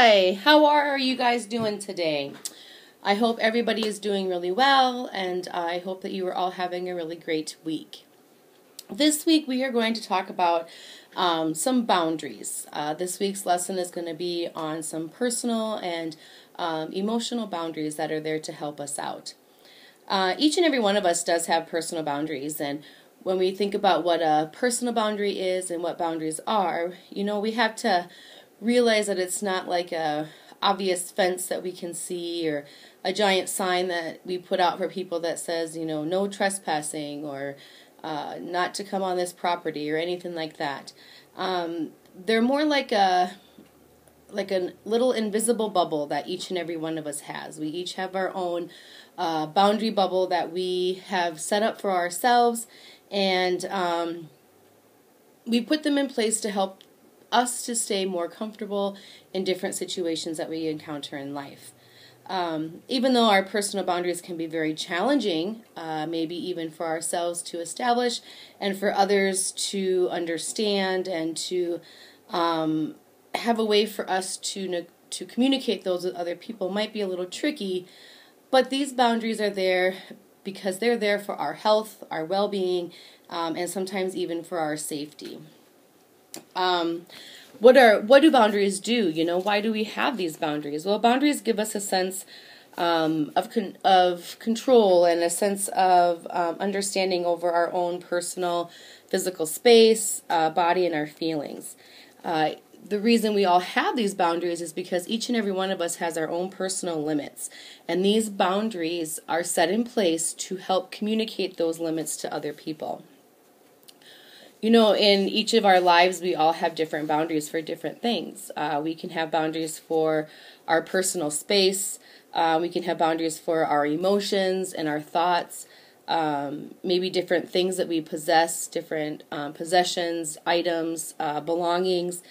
Hi, how are you guys doing today? I hope everybody is doing really well, and I hope that you are all having a really great week. This week we are going to talk about some boundaries. This week's lesson is going to be on some personal and emotional boundaries that are there to help us out. Each and every one of us does have personal boundaries, and when we think about what a personal boundary is and what boundaries are, we have to realize that it's not like a obvious fence that we can see or a giant sign that we put out for people that says, no trespassing or not to come on this property or anything like that. They're more like a little invisible bubble that each and every one of us has. We each have our own boundary bubble that we have set up for ourselves, and we put them in place to help us to stay more comfortable in different situations that we encounter in life. Even though our personal boundaries can be very challenging, maybe even for ourselves to establish and for others to understand and to have a way for us to communicate those with other people might be a little tricky, but these boundaries are there because they're there for our health, our well-being, and sometimes even for our safety. What do boundaries do? Why do we have these boundaries? Well, boundaries give us a sense of control and a sense of understanding over our own personal physical space, body, and our feelings. The reason we all have these boundaries is because each and every one of us has our own personal limits, and these boundaries are set in place to help communicate those limits to other people. In each of our lives, we all have different boundaries for different things. We can have boundaries for our personal space. We can have boundaries for our emotions and our thoughts. Maybe different things that we possess, different possessions, items, belongings,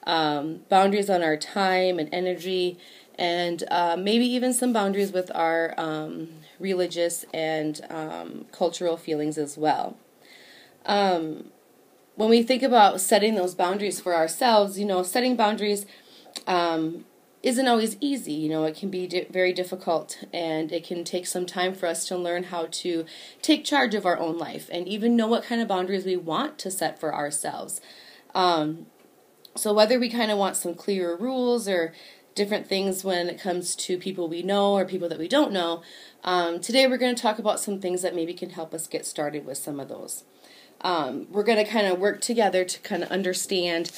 boundaries on our time and energy, and maybe even some boundaries with our religious and cultural feelings as well. When we think about setting those boundaries for ourselves, setting boundaries isn't always easy. It can be very difficult, and it can take some time for us to learn how to take charge of our own life and even know what kind of boundaries we want to set for ourselves. So whether we kind of want some clearer rules or different things when it comes to people we know or people that we don't know, today we're going to talk about some things that maybe can help us get started with some of those. We're going to kind of work together to kind of understand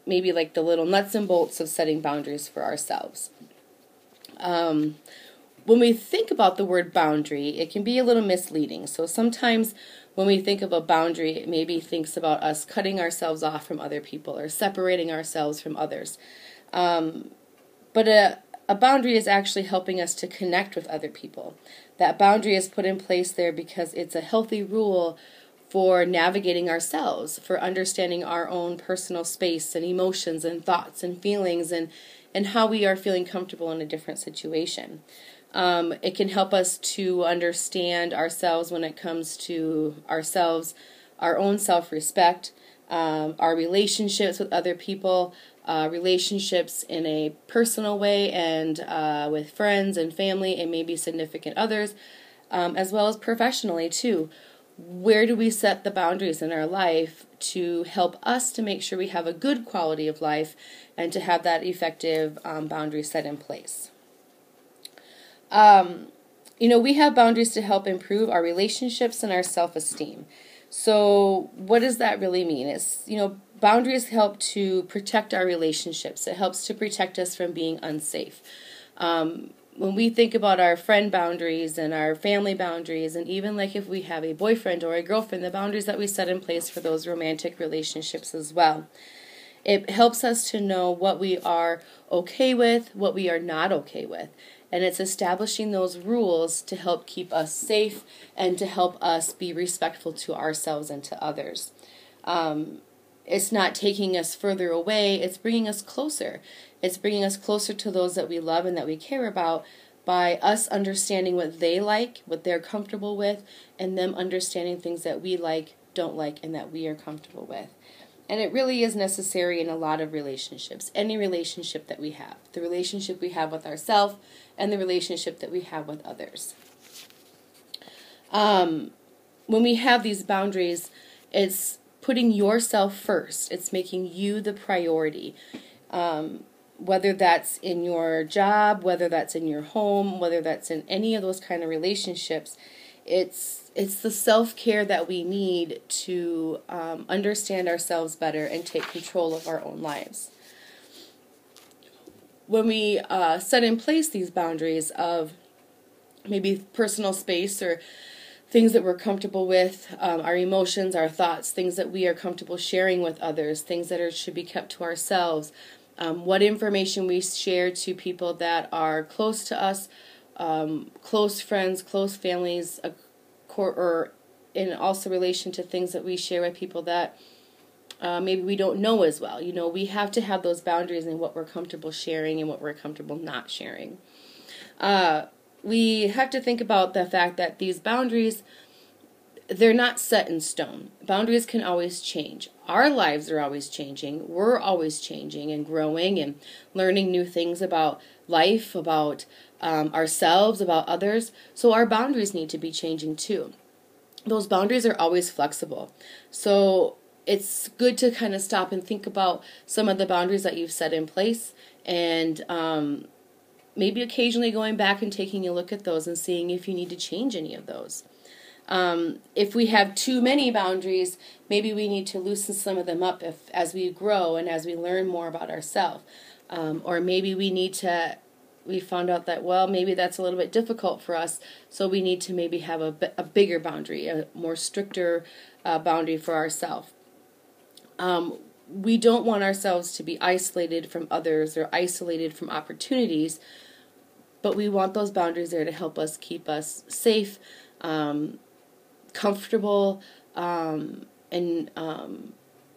maybe like the little nuts and bolts of setting boundaries for ourselves. When we think about the word boundary, it can be a little misleading. So sometimes when we think of a boundary, it maybe thinks about us cutting ourselves off from other people or separating ourselves from others. But a boundary is actually helping us to connect with other people. That boundary is put in place there because it's a healthy rule for navigating ourselves, for understanding our own personal space and emotions and thoughts and feelings and how we are feeling comfortable in a different situation. It can help us to understand ourselves when it comes to ourselves, our own self-respect, our relationships with other people, relationships in a personal way and with friends and family and maybe significant others, as well as professionally too. Where do we set the boundaries in our life to help us to make sure we have a good quality of life and to have that effective boundary set in place? We have boundaries to help improve our relationships and our self-esteem. So what does that really mean? It's, boundaries help to protect our relationships. It helps to protect us from being unsafe. When we think about our friend boundaries and our family boundaries, and even like if we have a boyfriend or a girlfriend, the boundaries that we set in place for those romantic relationships as well. It helps us to know what we are okay with, what we are not okay with. And it's establishing those rules to help keep us safe and to help us be respectful to ourselves and to others. It's not taking us further away, it's bringing us closer. It's bringing us closer to those that we love and that we care about by us understanding what they like, what they're comfortable with, and them understanding things that we like, don't like, and that we are comfortable with. And it really is necessary in a lot of relationships, any relationship that we have, the relationship we have with ourselves and the relationship that we have with others. When we have these boundaries, it's putting yourself first. It's making you the priority. Whether that's in your job, whether that's in your home, whether that's in any of those kind of relationships, it's the self-care that we need to understand ourselves better and take control of our own lives. When we set in place these boundaries of maybe personal space or things that we're comfortable with, our emotions, our thoughts, things that we are comfortable sharing with others, things that should be kept to ourselves, what information we share to people that are close to us, close friends, close families, or in also relation to things that we share with people that maybe we don't know as well. We have to have those boundaries in what we're comfortable sharing and what we're comfortable not sharing. We have to think about the fact that these boundaries, they're not set in stone. Boundaries can always change. Our lives are always changing. We're always changing and growing and learning new things about life, about ourselves, about others. So our boundaries need to be changing too. Those boundaries are always flexible. So it's good to kind of stop and think about some of the boundaries that you've set in place, and maybe occasionally going back and taking a look at those and seeing if you need to change any of those. If we have too many boundaries, maybe we need to loosen some of them up as we grow and as we learn more about ourselves. Or maybe we found out that, well, maybe that's a little bit difficult for us, so we need to maybe have a bigger boundary, a more stricter boundary for ourselves. We don't want ourselves to be isolated from others or isolated from opportunities, but we want those boundaries there to help us keep us safe, comfortable, and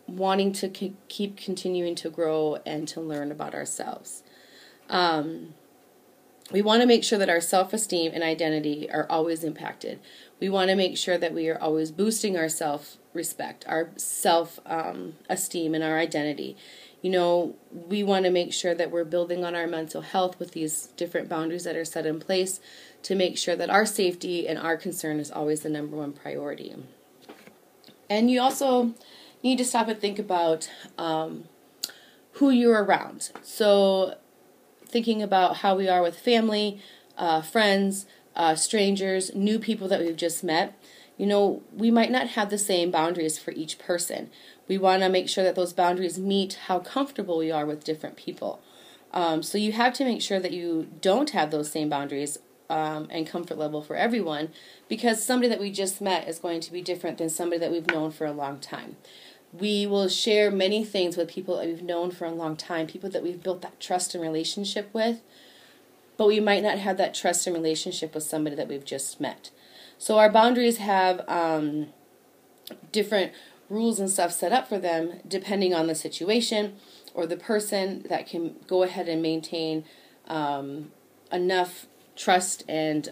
wanting to keep continuing to grow and to learn about ourselves. We want to make sure that our self-esteem and identity are always impacted. We want to make sure that we are always boosting our self-respect, our self-esteem, and our identity. We want to make sure that we're building on our mental health with these different boundaries that are set in place to make sure that our safety and our concern is always the number one priority. And you also need to stop and think about who you're around. So thinking about how we are with family, friends, strangers, new people that we've just met. We might not have the same boundaries for each person. We want to make sure that those boundaries meet how comfortable we are with different people. So you have to make sure that you don't have those same boundaries and comfort level for everyone, because somebody that we just met is going to be different than somebody that we've known for a long time. We will share many things with people that we've known for a long time, people that we've built that trust and relationship with, but we might not have that trust and relationship with somebody that we've just met. So our boundaries have different rules and stuff set up for them depending on the situation or the person that can go ahead and maintain enough trust and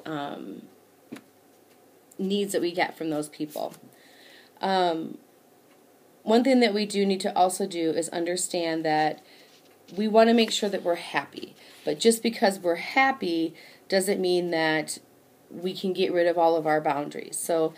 needs that we get from those people. One thing that we do need to also do is understand that we want to make sure that we're happy. But just because we're happy doesn't mean that we can get rid of all of our boundaries. So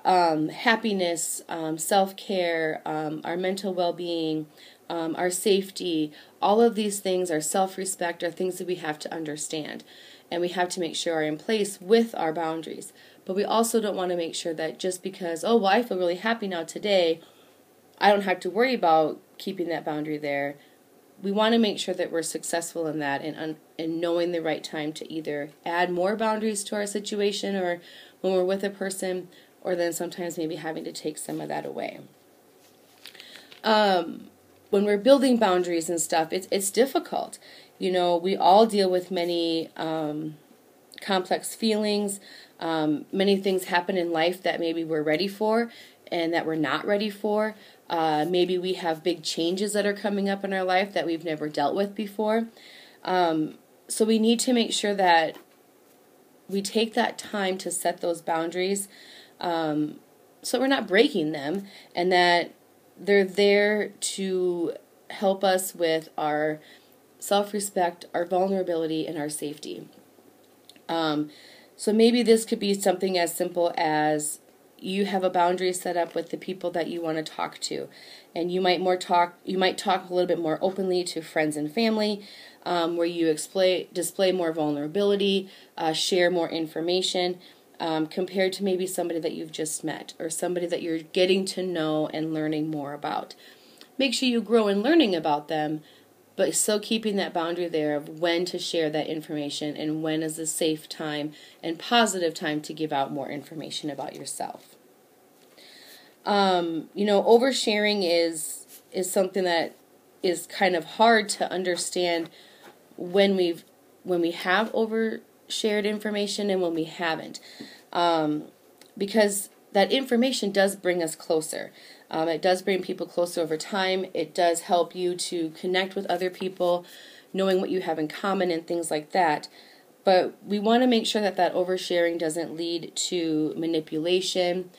happiness, self-care, our mental well-being, our safety, all of these things, our self-respect, are things that we have to understand. And we have to make sure are in place with our boundaries. But we also don't want to make sure that just because, I feel really happy now today, I don't have to worry about keeping that boundary there. We want to make sure that we're successful in that and knowing the right time to either add more boundaries to our situation or when we're with a person, or then sometimes maybe having to take some of that away. When we're building boundaries and stuff, it's difficult. We all deal with many complex feelings. Many things happen in life that maybe we're ready for and that we're not ready for. Maybe we have big changes that are coming up in our life that we've never dealt with before. So we need to make sure that we take that time to set those boundaries so we're not breaking them, and that they're there to help us with our self-respect, our vulnerability, and our safety. So maybe this could be something as simple as you have a boundary set up with the people that you want to talk to, and you might talk a little bit more openly to friends and family, where you display more vulnerability, share more information, compared to maybe somebody that you've just met or somebody that you're getting to know and learning more about. Make sure you grow in learning about them, but still keeping that boundary there of when to share that information and when is a safe time and positive time to give out more information about yourself. Oversharing is something that is kind of hard to understand when we have overshared information and when we haven't, because that information does bring us closer. It does bring people closer over time. It does help you to connect with other people, knowing what you have in common and things like that. But we want to make sure that oversharing doesn't lead to manipulation,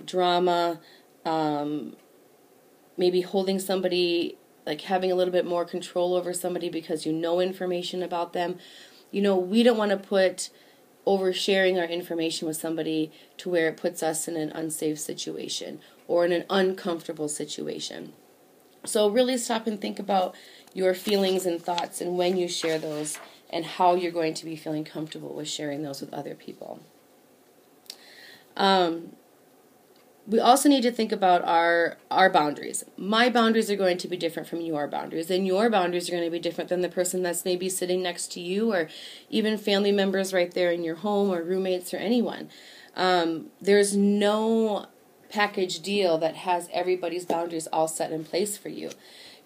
drama, maybe holding somebody, like having a little bit more control over somebody because you know information about them. We don't want to put oversharing our information with somebody to where it puts us in an unsafe situation or in an uncomfortable situation. So really stop and think about your feelings and thoughts and when you share those and how you're going to be feeling comfortable with sharing those with other people. We also need to think about our boundaries. My boundaries are going to be different from your boundaries, and your boundaries are going to be different than the person that's maybe sitting next to you or even family members right there in your home or roommates or anyone. There's no package deal that has everybody's boundaries all set in place for you.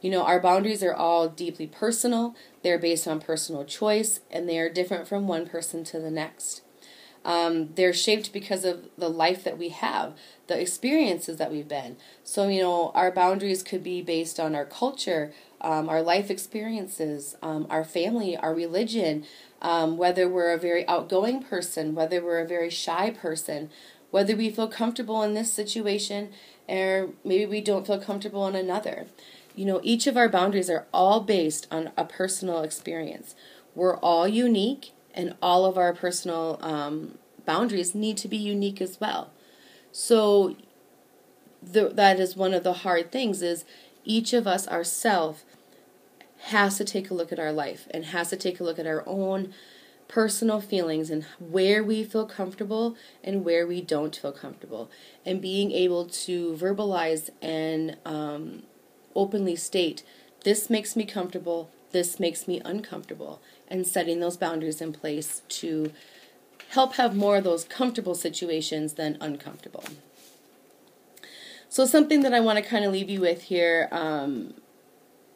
Our boundaries are all deeply personal. They're based on personal choice, and they are different from one person to the next. They're shaped because of the life that we have, the experiences that we've been. So, our boundaries could be based on our culture, our life experiences, our family, our religion, whether we're a very outgoing person, whether we're a very shy person, whether we feel comfortable in this situation, or maybe we don't feel comfortable in another. Each of our boundaries are all based on a personal experience. We're all unique, and all of our personal boundaries need to be unique as well. So that is one of the hard things, is each of us ourselves has to take a look at our life and has to take a look at our own personal feelings and where we feel comfortable and where we don't feel comfortable, and being able to verbalize and openly state, this makes me comfortable, this makes me uncomfortable, and setting those boundaries in place to help have more of those comfortable situations than uncomfortable. So something that I want to kind of leave you with here,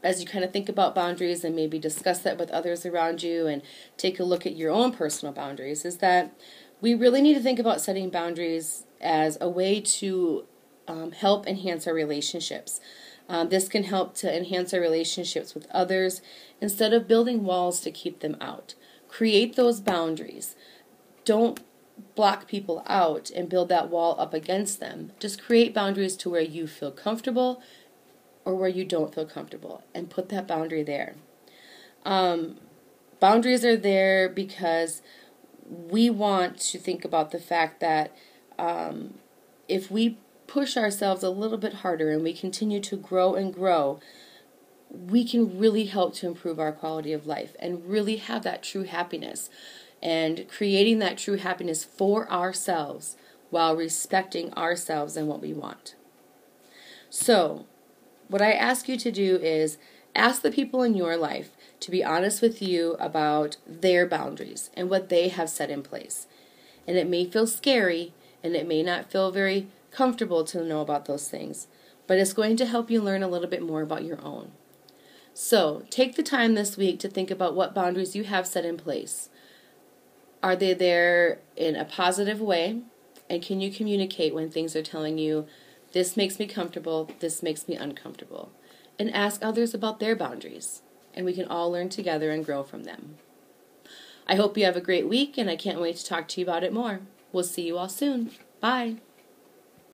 as you kind of think about boundaries and maybe discuss that with others around you and take a look at your own personal boundaries, is that we really need to think about setting boundaries as a way to help enhance our relationships. This can help to enhance our relationships with others instead of building walls to keep them out. Create those boundaries. Don't block people out and build that wall up against them. Just create boundaries to where you feel comfortable or where you don't feel comfortable, and put that boundary there. Boundaries are there because we want to think about the fact that if we push ourselves a little bit harder and we continue to grow and grow, we can really help to improve our quality of life and really have that true happiness, and creating that true happiness for ourselves while respecting ourselves and what we want. So, what I ask you to do is ask the people in your life to be honest with you about their boundaries and what they have set in place. And it may feel scary, and it may not feel very comfortable to know about those things, but it's going to help you learn a little bit more about your own. So, take the time this week to think about what boundaries you have set in place. Are they there in a positive way? And can you communicate when things are telling you, this makes me comfortable, this makes me uncomfortable? And ask others about their boundaries, and we can all learn together and grow from them. I hope you have a great week, and I can't wait to talk to you about it more. We'll see you all soon. Bye.